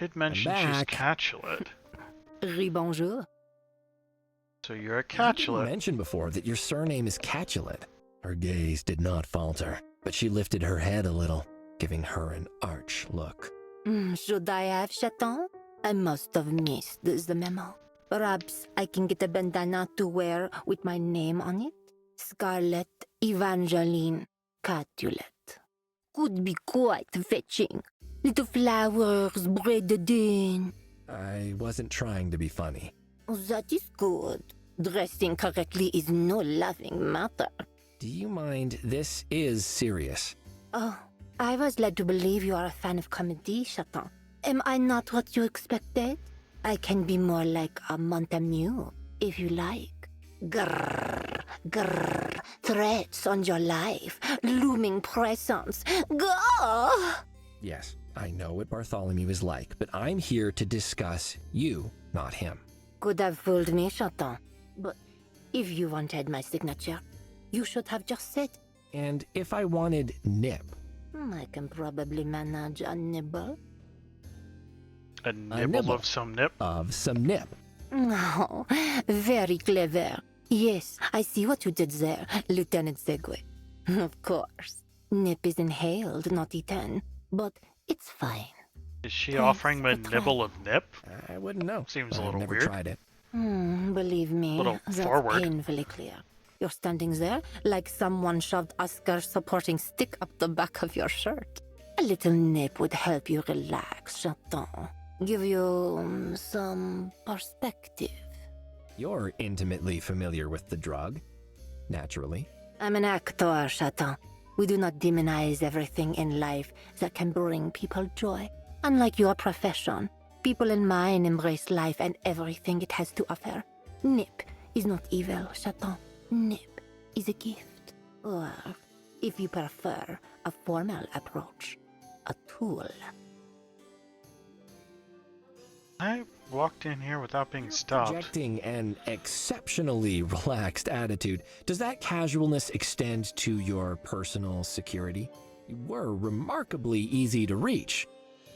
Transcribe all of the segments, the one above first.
did mention she's Capulet. Rebonjour. So you're a You Capulet. mentioned before that your surname is Capulet. Her gaze did not falter, but she lifted her head a little, giving her an arch look. Should I have chaton? I must have missed the memo. Perhaps I can get a bandana to wear with my name on it? Scarlett Evangeline Capulet. Could be quite fetching. Little flowers braided in. I wasn't trying to be funny. That is good. Dressing correctly is no laughing matter. Do you mind? This is serious. Oh, I was led to believe you are a fan of comedy, Chaton. Am I not what you expected? I can be more like a Montague, if you like. Grrr, grrr, threats on your life, looming presence. Go! Yes, I know what Bartholomew is like, but I'm here to discuss you, not him. Could have fooled me, Chaton. But if you wanted my signature, you should have just said. And if I wanted Nip? I can probably manage a nibble. A nibble of some nip? Of some nip. Oh, very clever. Yes, I see what you did there, Lieutenant Segway. Of course. Nip is inhaled, not eaten. But it's fine. Is she Thanks offering me a for nibble of nip? I wouldn't know. Seems a I've little never weird. tried it. Believe me, Little that's forward. painfully clear. You're standing there like someone shoved Oscar's supporting stick up the back of your shirt. A little nip would help you relax, Chaton. Give you some perspective. You're intimately familiar with the drug. Naturally. I'm an actor, Chaton. We do not demonize everything in life that can bring people joy. Unlike your profession, people in mine embrace life and everything it has to offer. Nip is not evil, Chaton. Nip is a gift. Or, if you prefer, a formal approach. A tool. I walked in here without being stopped. Projecting an exceptionally relaxed attitude. Does that casualness extend to your personal security? You were remarkably easy to reach.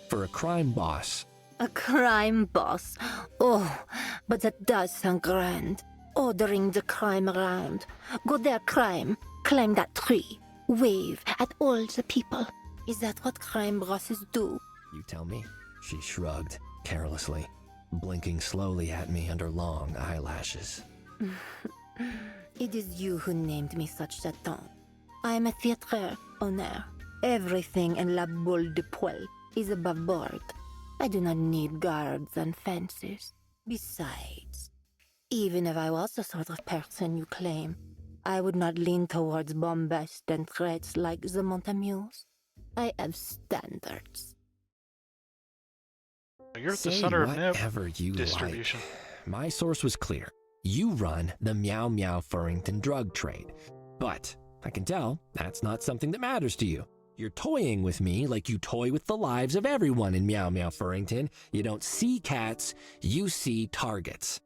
For a crime boss. A crime boss? Oh, but that does sound grand. Ordering the crime around. Go there, crime. Climb that tree. Wave at all the people. Is that what crime bosses do? You tell me. She shrugged, carelessly, blinking slowly at me under long eyelashes. It is you who named me such Chaton. I am a theatre owner. Everything in La Boule de Poil is above board. I do not need guards and fences. Besides, even if I was the sort of person you claim, I would not lean towards bombast and threats like the Montamues. I have standards. You're at the Say center of nip whatever you distribution. like. My source was clear. You run the Meow Meow Furrington drug trade. But I can tell that's not something that matters to you. You're toying with me like you toy with the lives of everyone in Meow Meow Furrington. You don't see cats, you see targets.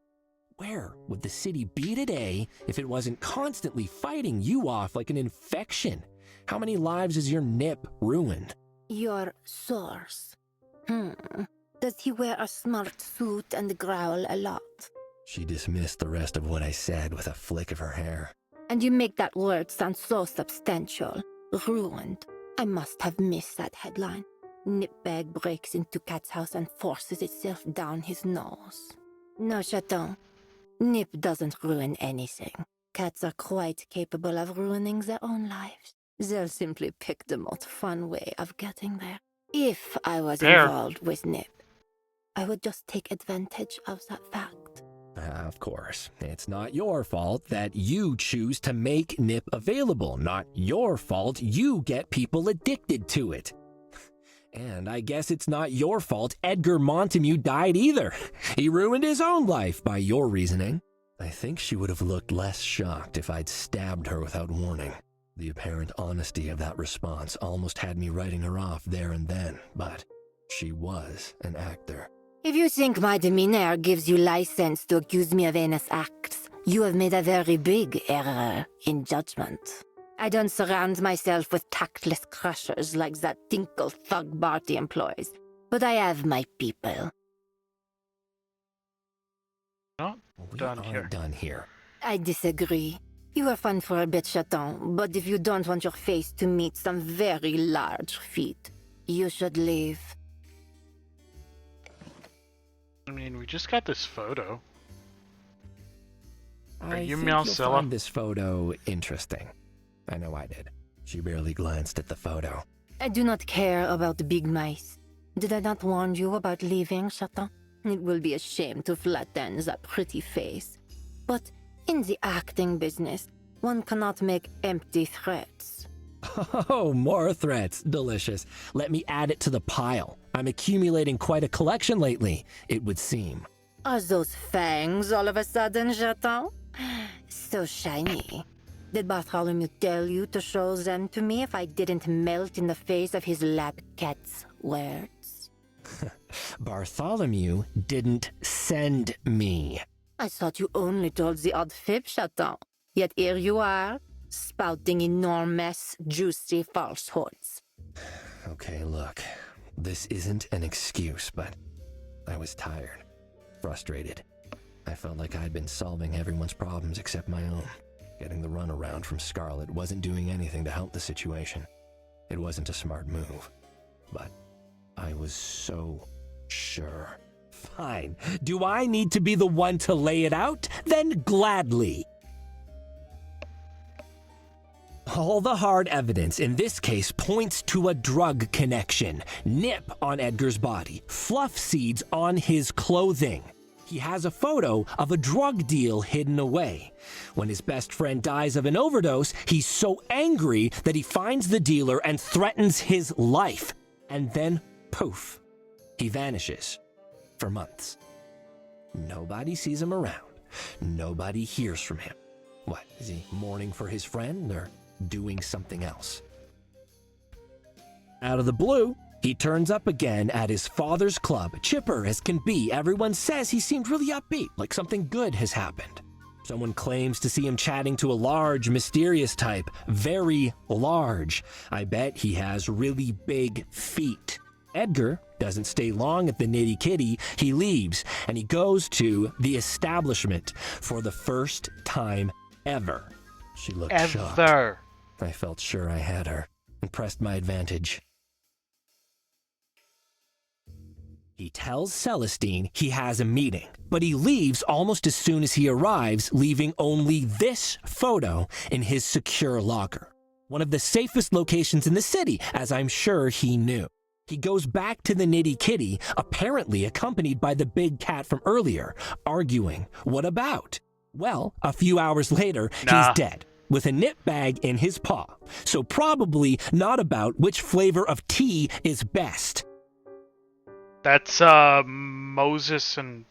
Where would the city be today if it wasn't constantly fighting you off like an infection? How many lives has your nip ruined? Your source. Does he wear a smart suit and growl a lot? She dismissed the rest of what I said with a flick of her hair. And you make that word sound so substantial. Ruined. I must have missed that headline. Nipbag breaks into Cat's house and forces itself down his nose. No, Chaton. Nip doesn't ruin anything. Cats are quite capable of ruining their own lives. They'll simply pick the most fun way of getting there. If I was involved with Nip, I would just take advantage of that fact. Of course, it's not your fault that you choose to make Nip available. Not your fault you get people addicted to it. And I guess it's not your fault Edgar Montague died either. He ruined his own life by your reasoning. I think she would have looked less shocked if I'd stabbed her without warning. The apparent honesty of that response almost had me writing her off there and then, but she was an actor. If you think my demeanor gives you license to accuse me of heinous acts, you have made a very big error in judgment. I don't surround myself with tactless crushers like that Tinkle thug Barty employs. but I have my people. Not We done are here. done here. I disagree. You are fun for a bit, Chaton, but if you don't want your face to meet some very large feet, you should leave. I mean, we just got this photo. I you think you'll Malcilla? find this photo interesting. I know I did. She barely glanced at the photo. I do not care about the big mice. Did I not warn you about leaving, Chaton? It will be a shame to flatten that pretty face. But in the acting business, one cannot make empty threats. Oh, more threats. Delicious. Let me add it to the pile. I'm accumulating quite a collection lately, it would seem. Are those fangs all of a sudden, Chaton? So shiny. Did Bartholomew tell you to show them to me if I didn't melt in the face of his lab cat's words? Bartholomew didn't send me. I thought you only told the odd fib, Chaton. Yet here you are, spouting enormous, juicy falsehoods. Okay, look. This isn't an excuse, but I was tired, frustrated. I felt like I'd been solving everyone's problems except my own. Getting the runaround from Scarlett wasn't doing anything to help the situation. It wasn't a smart move, but I was so sure. Fine. Do I need to be the one to lay it out? Then gladly. All the hard evidence in this case points to a drug connection. Nip on Edgar's body, fluff seeds on his clothing. He has a photo of a drug deal hidden away. When his best friend dies of an overdose, he's so angry that he finds the dealer and threatens his life. And then, poof, he vanishes for months. Nobody sees him around. Nobody hears from him. What, is he mourning for his friend or doing something else? Out of the blue, he turns up again at his father's club, chipper as can be. Everyone says he seemed really upbeat, like something good has happened. Someone claims to see him chatting to a large, mysterious type, very large. I bet he has really big feet. Edgar doesn't stay long at the Nitty Kitty. He leaves, and he goes to the establishment for the first time ever. She looked shocked. I felt sure I had her and pressed my advantage. He tells Celestine he has a meeting, but he leaves almost as soon as he arrives, leaving only this photo in his secure locker. One of the safest locations in the city, as I'm sure he knew. He goes back to the Nitty Kitty, apparently accompanied by the big cat from earlier, arguing. What about? Well, a few hours later, he's dead, with a nip bag in his paw. So probably not about which flavor of tea is best. That's Moses and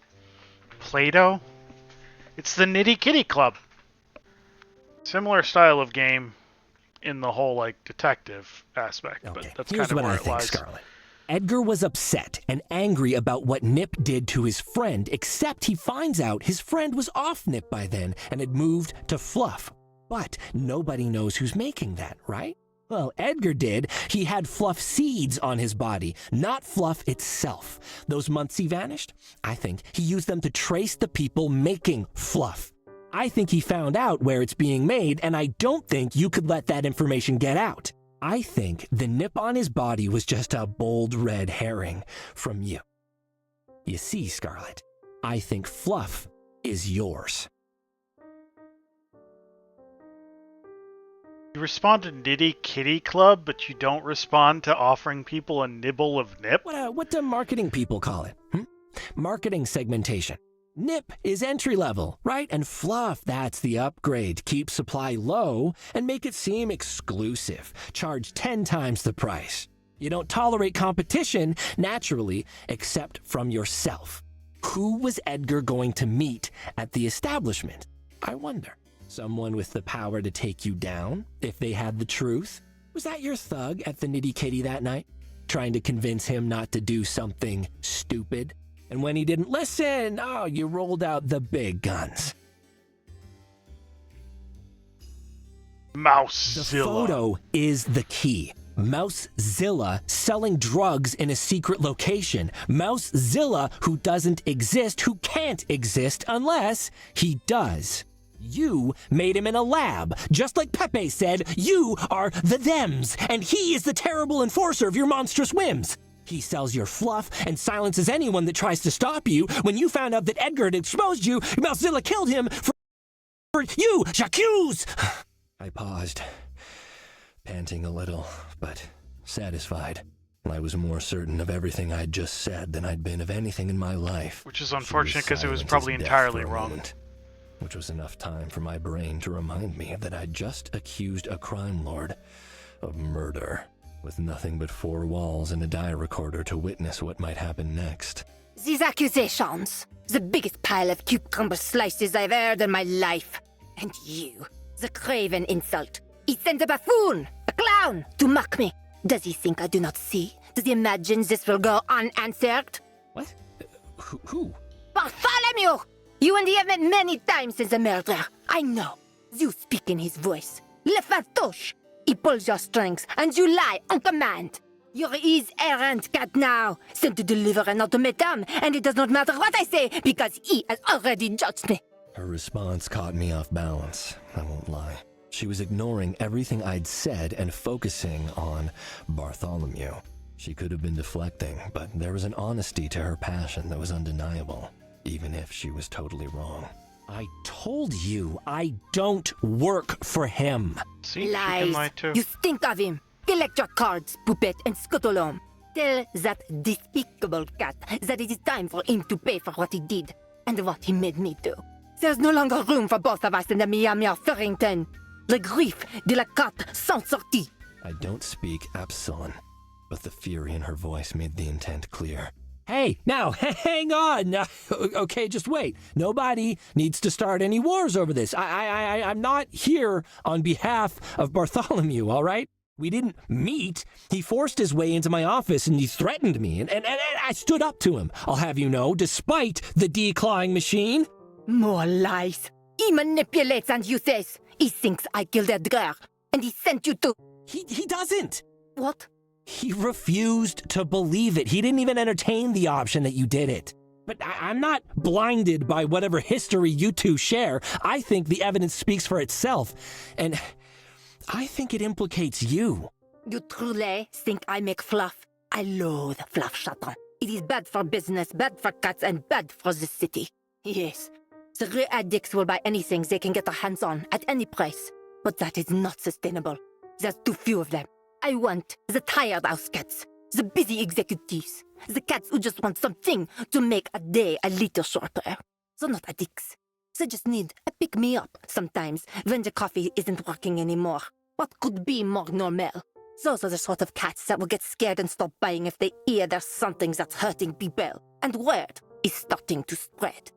Plato. It's the Nitty Kitty Club. Similar style of game in the whole like detective aspect, but that's here's kind of what where I it think, lies. Scarlett. Edgar was upset and angry about what Nip did to his friend, except he finds out his friend was off Nip by then and had moved to Fluff. But nobody knows who's making that, right? Well, Edgar did. He had Fluff seeds on his body, not Fluff itself. Those months he vanished, I think he used them to trace the people making Fluff. I think he found out where it's being made, and I don't think you could let that information get out. I think the nip on his body was just a bold red herring from you. You see, Scarlett, I think Fluff is yours. You respond to Nitty Kitty Club, but you don't respond to offering people a nibble of nip? What do marketing people call it? Marketing segmentation. Nip is entry level, right? And Fluff, that's the upgrade. Keep supply low and make it seem exclusive. Charge 10 times the price. You don't tolerate competition, naturally, except from yourself. Who was Edgar going to meet at the establishment? I wonder. Someone with the power to take you down, if they had the truth? Was that your thug at the Nitty Kitty that night? Trying to convince him not to do something stupid? And when he didn't listen, you rolled out the big guns. Mousezilla. The photo is the key. Mousezilla selling drugs in a secret location. Mousezilla who doesn't exist, who can't exist unless he does. You made him in a lab. Just like Pepe said, you are the thems, and he is the terrible enforcer of your monstrous whims. He sells your fluff and silences anyone that tries to stop you. When you found out that Edgar had exposed you, Mousezilla killed him for you, J'accuse! I paused, panting a little, but satisfied. I was more certain of everything I'd just said than I'd been of anything in my life. Which is unfortunate because it was probably entirely wrong. Which was enough time for my brain to remind me that I'd just accused a crime lord of murder, with nothing but 4 walls and a die recorder to witness what might happen next. These accusations, the biggest pile of cucumber slices I've heard in my life. And you, the craven insult. He sent a buffoon, a clown, to mock me. Does he think I do not see? Does he imagine this will go unanswered? What? Who? Bartholomew! You and he have met many times since the murder. I know. You speak in his voice. Le fantoche. He pulls your strings, and you lie on command. You're his errant cat now, sent to deliver an ultimatum, and it does not matter what I say, because he has already judged me. Her response caught me off balance, I won't lie. She was ignoring everything I'd said and focusing on Bartholomew. She could have been deflecting, but there was an honesty to her passion that was undeniable, even if she was totally wrong. I told you I don't work for him. See, she Lies. can lie too. You stink of him. Collect your cards, Poupette, and scuttle home. Tell that despicable cat that it is time for him to pay for what he did and what he made me do. There's no longer room for both of us in the Miami of Farrington. Le griffe de la carte sans sortie. I don't speak Epsilon, but the fury in her voice made the intent clear. Hey, now, hang on. Okay, just wait. Nobody needs to start any wars over this. I'm not here on behalf of Bartholomew, all right? We didn't meet. He forced his way into my office and he threatened me, and I stood up to him, I'll have you know, despite the declawing machine. More lies. He manipulates and uses. He thinks I killed Edgar, and he sent you to... He doesn't. What? He refused to believe it. He didn't even entertain the option that you did it. But I'm not blinded by whatever history you two share. I think the evidence speaks for itself, and I think it implicates you. You truly think I make fluff? I loathe fluff, Chaton. It is bad for business, bad for cats, and bad for the city. Yes, the real addicts will buy anything they can get their hands on at any price. But that is not sustainable. There's too few of them. I want the tired house cats, the busy executives, the cats who just want something to make a day a little shorter. They're not addicts. They just need a pick-me-up sometimes when the coffee isn't working anymore. What could be more normal? Those are the sort of cats that will get scared and stop buying if they hear there's something that's hurting people. And word is starting to spread.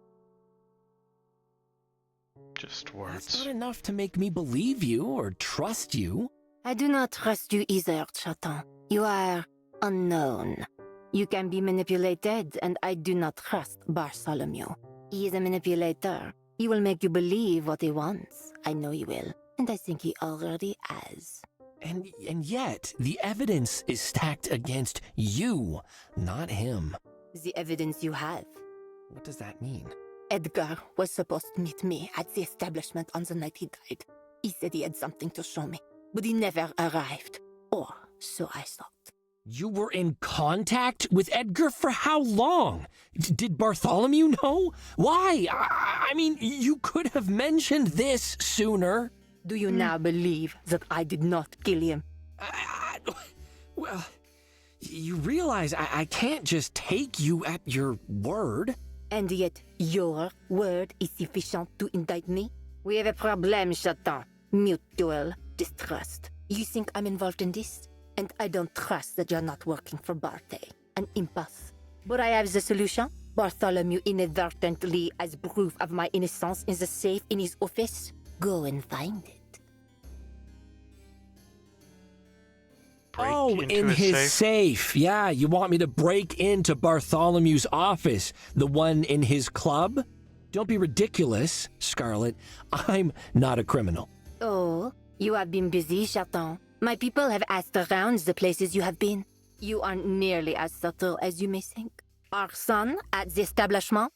Just words. That's not enough to make me believe you or trust you. I do not trust you either, Chaton. You are unknown. You can be manipulated, and I do not trust Bartholomew. He is a manipulator. He will make you believe what he wants. I know he will, and I think he already has. And yet, the evidence is stacked against you, not him. The evidence you have. What does that mean? Edgar was supposed to meet me at the establishment on the night he died. He said he had something to show me, but he never arrived. Or so I thought. You were in contact with Edgar for how long? Did Bartholomew know? Why? I mean, you could have mentioned this sooner. Do you now believe that I did not kill him? Well, you realize I can't just take you at your word. And yet, your word is sufficient to indict me? We have a problem, Chaton. Mutual distrust. You think I'm involved in this? And I don't trust that you're not working for Barthé. An impasse. But I have the solution. Bartholomew inadvertently has proof of my innocence in the safe in his office. Go and find it. Break into in his safe. safe. Yeah, you want me to break into Bartholomew's office, the one in his club? Don't be ridiculous, Scarlett. I'm not a criminal. Oh, you have been busy, Chaton. My people have asked around the places you have been. You aren't nearly as subtle as you may think. Arson at the establishment?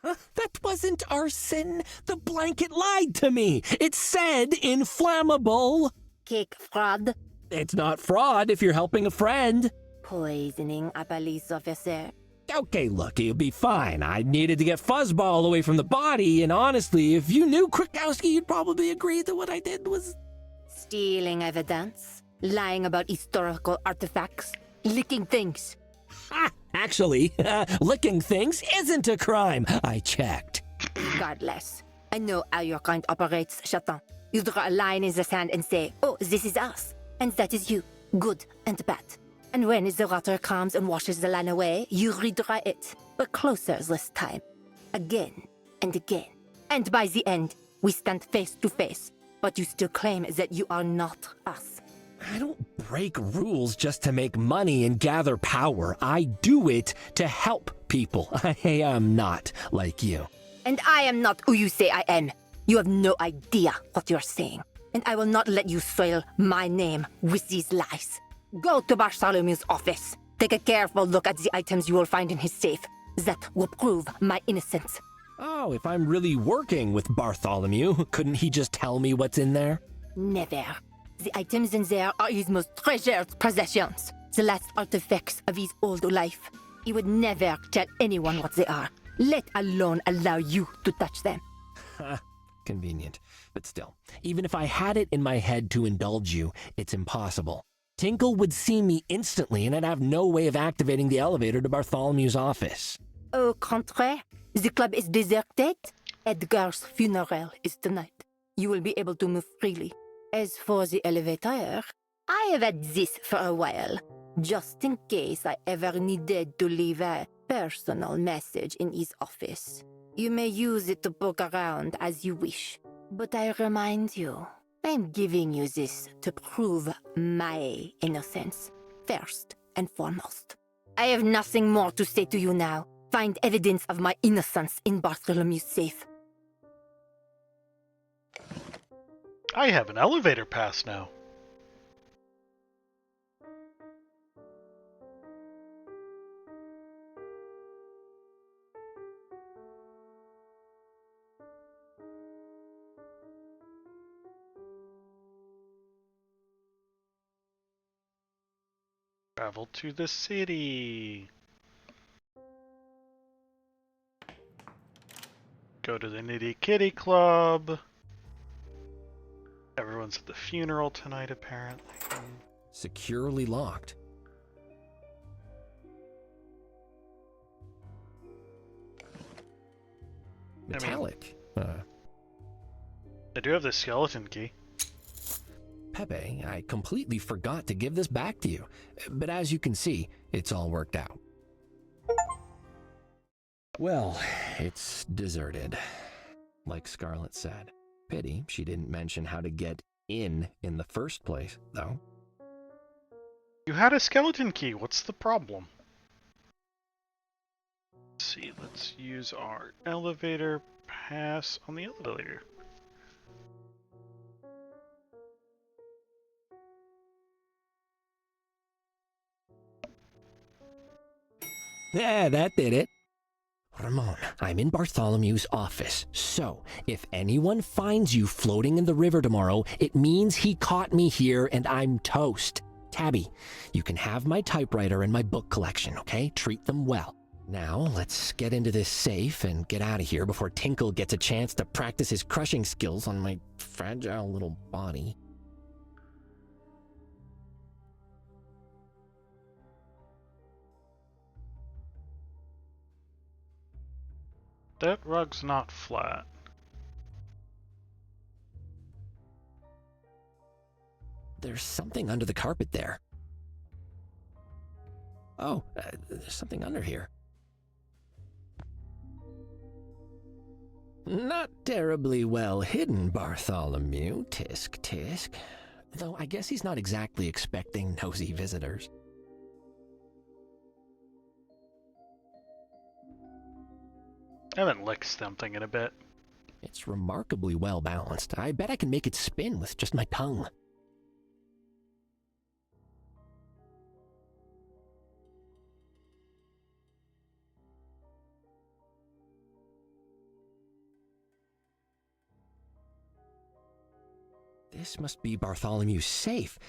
That wasn't arson. The blanket lied to me. It said inflammable. Cake fraud? It's not fraud if you're helping a friend. Poisoning a police officer? Okay, look, you'll be fine. I needed to get Fuzzball away from the body, and honestly, if you knew Krakowski, you'd probably agree that what I did was... Stealing evidence? Lying about historical artifacts? Licking things? Ha! Actually, licking things isn't a crime. I checked. Regardless, I know how your kind operates, Chaton. You draw a line in the sand and say, oh, this is us, and that is you, good and bad. And when the water comes and washes the line away, you redraw it, but closer this time. Again and again. And by the end, we stand face to face, but you still claim that you are not us. I don't break rules just to make money and gather power. I do it to help people. I am not like you. And I am not who you say I am. You have no idea what you're saying. And I will not let you soil my name with these lies. Go to Bartholomew's office. Take a careful look at the items you will find in his safe. That will prove my innocence. Oh, if I'm really working with Bartholomew, couldn't he just tell me what's in there? Never. The items in there are his most treasured possessions. The last artifacts of his old life. He would never tell anyone what they are, let alone allow you to touch them. Ha, convenient. But still, even if I had it in my head to indulge you, it's impossible. Tinkle would see me instantly and I'd have no way of activating the elevator to Bartholomew's office. Au contraire, the club is deserted. Edgar's funeral is tonight. You will be able to move freely. As for the elevator, I have had this for a while, just in case I ever needed to leave a personal message in his office. You may use it to poke around as you wish, but I remind you, I'm giving you this to prove my innocence, first and foremost. I have nothing more to say to you now. Find evidence of my innocence in Bartholomew's safe. I have an elevator pass now. Travel to the city. Go to the Nitty Kitty Club. Everyone's at the funeral tonight, apparently. Securely locked. Metallic. I do have the skeleton key. Pepe, I completely forgot to give this back to you. But as you can see, it's all worked out. Well, it's deserted. Like Scarlett said. Pity she didn't mention how to get in the first place, though. You had a skeleton key. What's the problem? Let's see. Let's use our elevator pass on the elevator. Yeah, that did it. Ramon, I'm in Bartholomew's office, so if anyone finds you floating in the river tomorrow, it means he caught me here and I'm toast. Tabby, you can have my typewriter and my book collection, okay? Treat them well. Now, let's get into this safe and get out of here before Tinkle gets a chance to practice his crushing skills on my fragile little body. That rug's not flat. There's something under the carpet there. Oh, there's something under here. Not terribly well hidden, Bartholomew, tisk tisk. Though I guess he's not exactly expecting nosy visitors. I haven't licked something in a bit. It's remarkably well balanced. I bet I can make it spin with just my tongue. This must be Bartholomew's safe.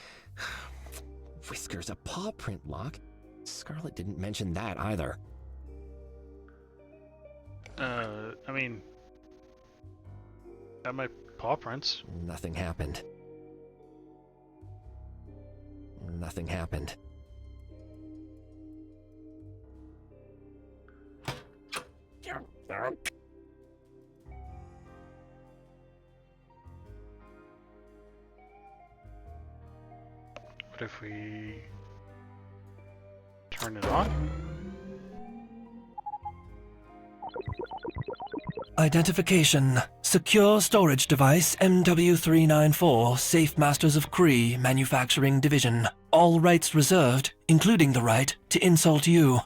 Whisker's a paw print lock. Scarlett didn't mention that either. I mean... Got my paw prints. Nothing happened. Nothing happened. What if we turn it on? Identification. Secure storage device MW394, Safe Masters of Kree, Manufacturing Division. All rights reserved, including the right to insult you.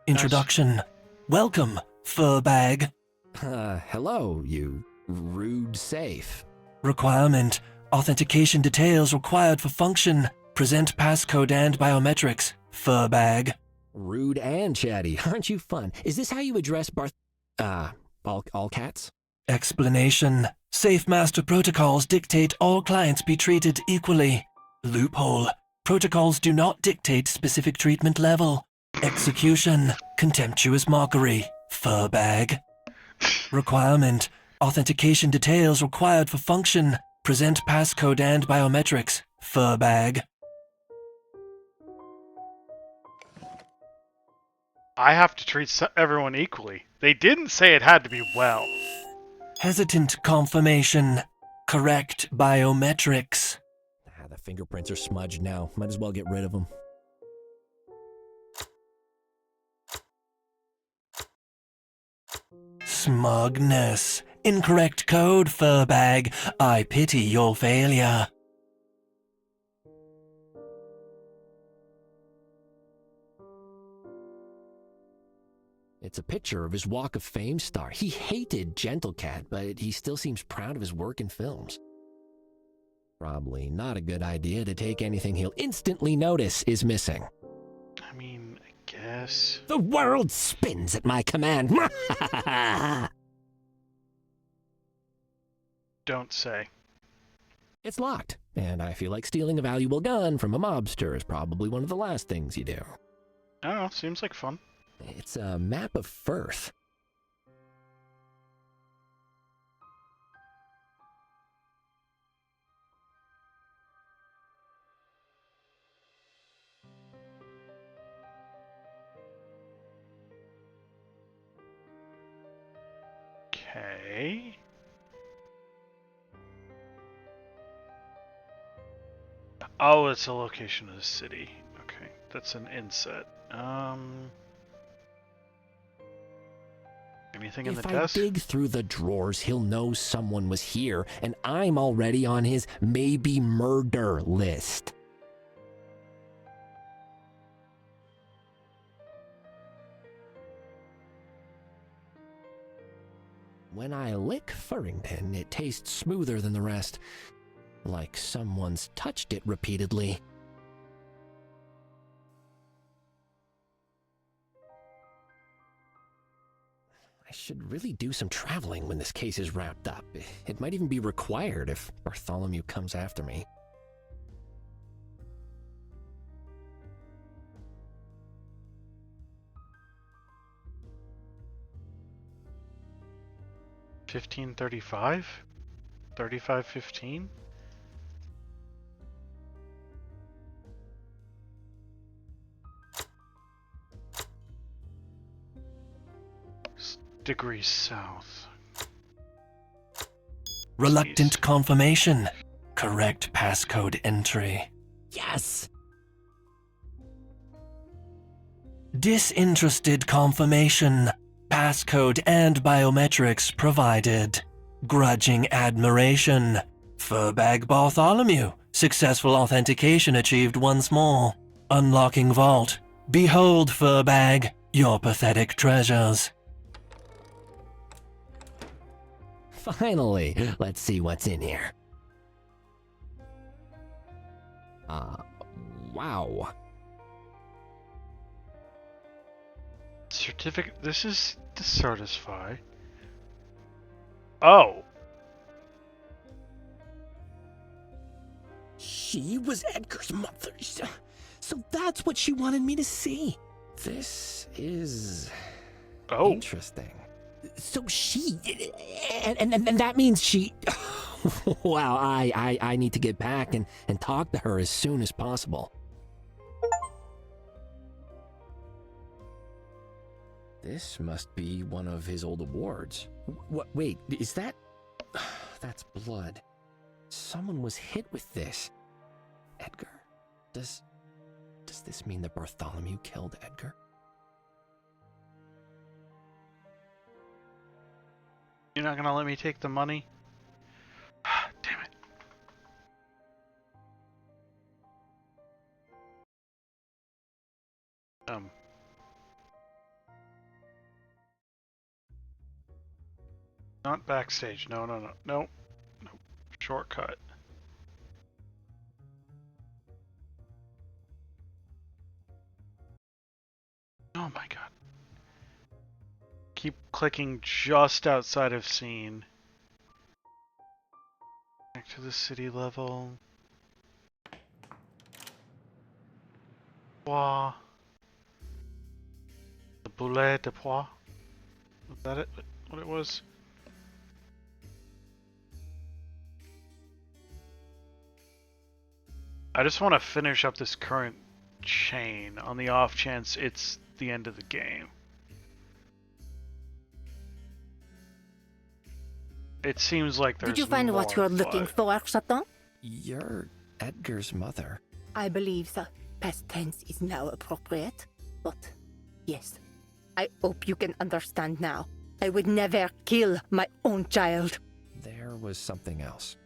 Introduction. Welcome, Furbag. Hello, you rude safe. Requirement. Authentication details required for function. Present passcode and biometrics. Furbag. Rude and chatty. Aren't you fun? Is this how you address all cats? Explanation. Safe Master protocols dictate all clients be treated equally. Loophole. Protocols do not dictate specific treatment level. Execution. Contemptuous mockery. Furbag. Requirement. Authentication details required for function. Present passcode and biometrics. Furbag. I have to treat everyone equally. They didn't say it had to be well. Hesitant confirmation. Correct biometrics. The fingerprints are smudged now. Might as well get rid of them. Smugness. Incorrect code, Furbag. I pity your failure. It's a picture of his Walk of Fame star. He hated Gentle Cat, but he still seems proud of his work in films. Probably not a good idea to take anything he'll instantly notice is missing. I mean, I guess... The world spins at my command. Don't say. It's locked, and I feel like stealing a valuable gun from a mobster is probably one of the last things you do. I don't know, seems like fun. It's a map of Firth. Okay. Oh, it's a location of the city. Okay, that's an inset. Anything in the desk? If I dig through the drawers, he'll know someone was here, and I'm already on his maybe murder list. When I lick Furrington, it tastes smoother than the rest, like someone's touched it repeatedly. I should really do some traveling when this case is wrapped up. It might even be required if Bartholomew comes after me. $15.35? $35.15? Degrees south. Reluctant Jeez. confirmation. Correct passcode entry. Yes! Disinterested confirmation. Passcode and biometrics provided. Grudging admiration. Furbag Bartholomew. Successful authentication achieved once more. Unlocking vault. Behold, Furbag, your pathetic treasures. Finally, let's see what's in here. Wow. Certificate. This is to certify. Oh. she was Edgar's mother. So that's what she wanted me to see. This is interesting. So she, and that means she. Wow, I need to get back and talk to her as soon as possible. This must be one of his old awards. What? Wait, is that? That's blood. Someone was hit with this. Edgar? Does this mean that Bartholomew killed Edgar? You're not gonna let me take the money? Damn it. Not backstage. No. Shortcut. Oh my god. Keep clicking just outside of scene. Back to the city level. Pois. The boulet de pois. Was that it? What it was? I just want to finish up this current chain on the off chance it's the end of the game. It seems like there's Did you find what you're looking for, Chaton? You're Edgar's mother. I believe the past tense is now appropriate, but yes, I hope you can understand now. I would never kill my own child. There was something else.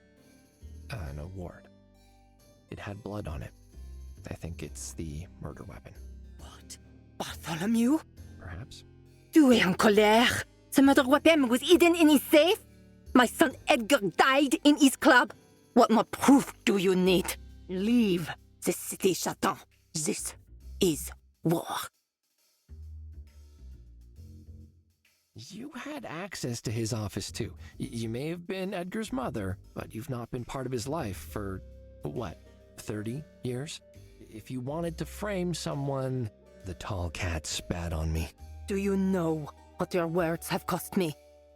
An award. It had blood on it. I think it's the murder weapon. What? Bartholomew? Perhaps. Tu es en colère? The murder weapon was hidden in his safe? My son Edgar died in his club. What more proof do you need? Leave the city, Chaton. This is war. You had access to his office too. You may have been Edgar's mother, but you've not been part of his life for, what, 30 years? If you wanted to frame someone... The tall cat spat on me. Do you know what your words have cost me?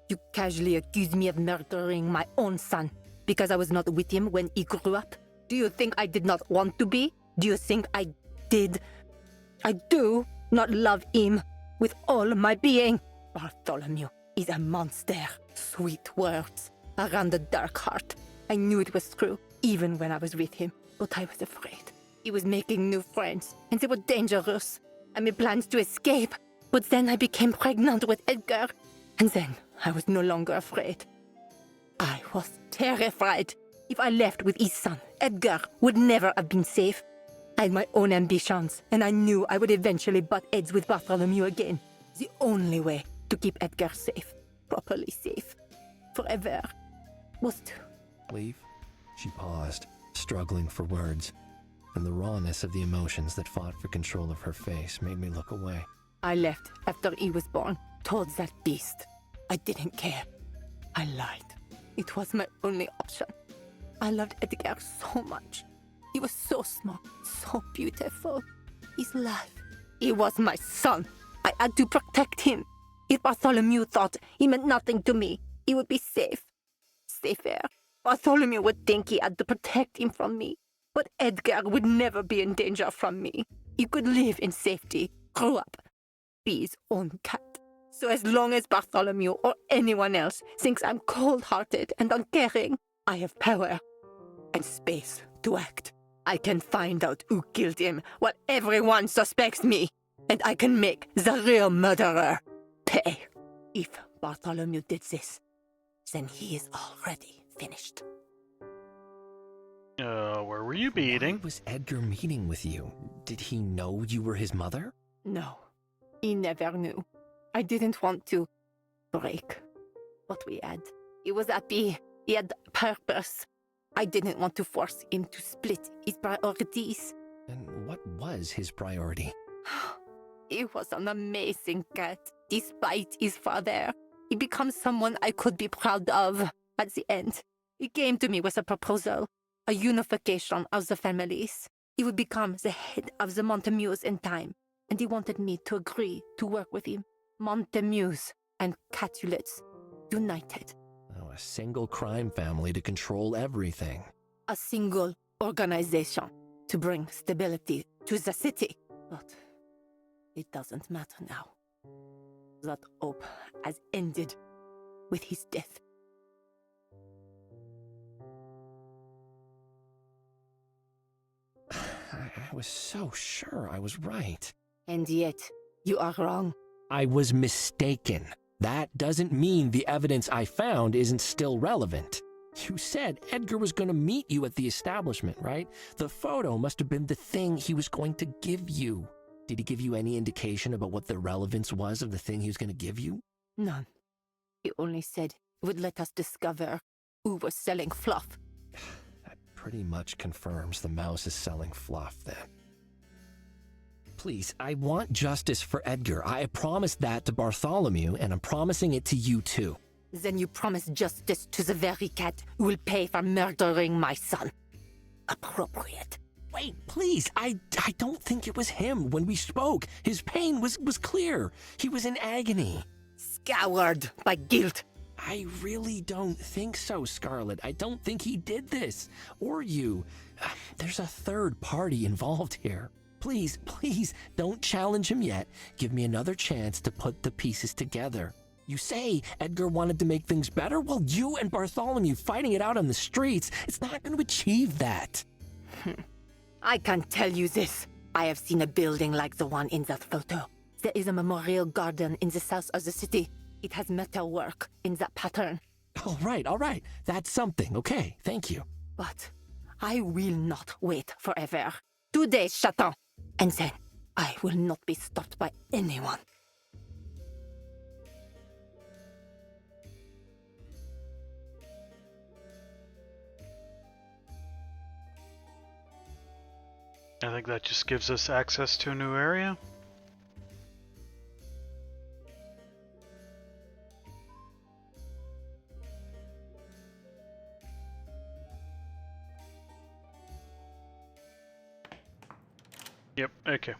You casually accuse me of murdering my own son because I was not with him when he grew up. Do you think I did not want to be? Do you think I did? I do not love him with all my being. Bartholomew is a monster. Sweet words around a dark heart. I knew it was true, even when I was with him, but I was afraid. He was making new friends, and they were dangerous. I made plans to escape, but then I became pregnant with Edgar, and then I was no longer afraid. I was terrified. If I left with his son, Edgar would never have been safe. I had my own ambitions, and I knew I would eventually butt heads with Bartholomew again. The only way to keep Edgar safe, properly safe, forever, was to... Leave? She paused, struggling for words, and the rawness of the emotions that fought for control of her face made me look away. I left after he was born, towards that beast. I didn't care. I lied. It was my only option. I loved Edgar so much. He was so small, so beautiful. His life. He was my son. I had to protect him. If Bartholomew thought he meant nothing to me, he would be safe. Safer. Bartholomew would think he had to protect him from me. But Edgar would never be in danger from me. He could live in safety, grow up, be his own cat. So as long as Bartholomew or anyone else thinks I'm cold-hearted and uncaring, I have power and space to act. I can find out who killed him while everyone suspects me, and I can make the real murderer pay. If Bartholomew did this, then he is already finished. Where were you meeting? Why was Edgar meeting with you? Did he know you were his mother? No, he never knew. I didn't want to break what we had. He was happy. He had purpose. I didn't want to force him to split his priorities. And what was his priority? He was an amazing cat. Despite his father, he becomes someone I could be proud of. At the end, he came to me with a proposal. a unification of the families. He would become the head of the Montemues in time, and he wanted me to agree to work with him. Montemues and Capulets united. Oh, a single crime family to control everything. A single organization to bring stability to the city. But it doesn't matter now. That hope has ended with his death. I was so sure I was right. And yet, you are wrong. I was mistaken. That doesn't mean the evidence I found isn't still relevant. You said Edgar was going to meet you at the establishment, right? The photo must have been the thing he was going to give you. Did he give you any indication about what the relevance was of the thing he was going to give you? None. He only said he would let us discover who was selling fluff. That pretty much confirms the mouse is selling fluff, then. Please, I want justice for Edgar. I promised that to Bartholomew, and I'm promising it to you too. Then you promise justice to the very cat who will pay for murdering my son. Appropriate. Wait, please, I don't think it was him when we spoke. His pain was clear. He was in agony. Scoured by guilt. I really don't think so, Scarlett. I don't think he did this. Or you. There's a third party involved here. Please, please, don't challenge him yet. Give me another chance to put the pieces together. You say Edgar wanted to make things better? Well, you and Bartholomew fighting it out on the streets, it's not going to achieve that. I can tell you this. I have seen a building like the one in that photo. There is a memorial garden in the south of the city. It has metalwork in that pattern. All right. That's something. Okay, thank you. But I will not wait forever. Today, Chaton. And then I will not be stopped by anyone. I think that just gives us access to a new area. Yep, okay.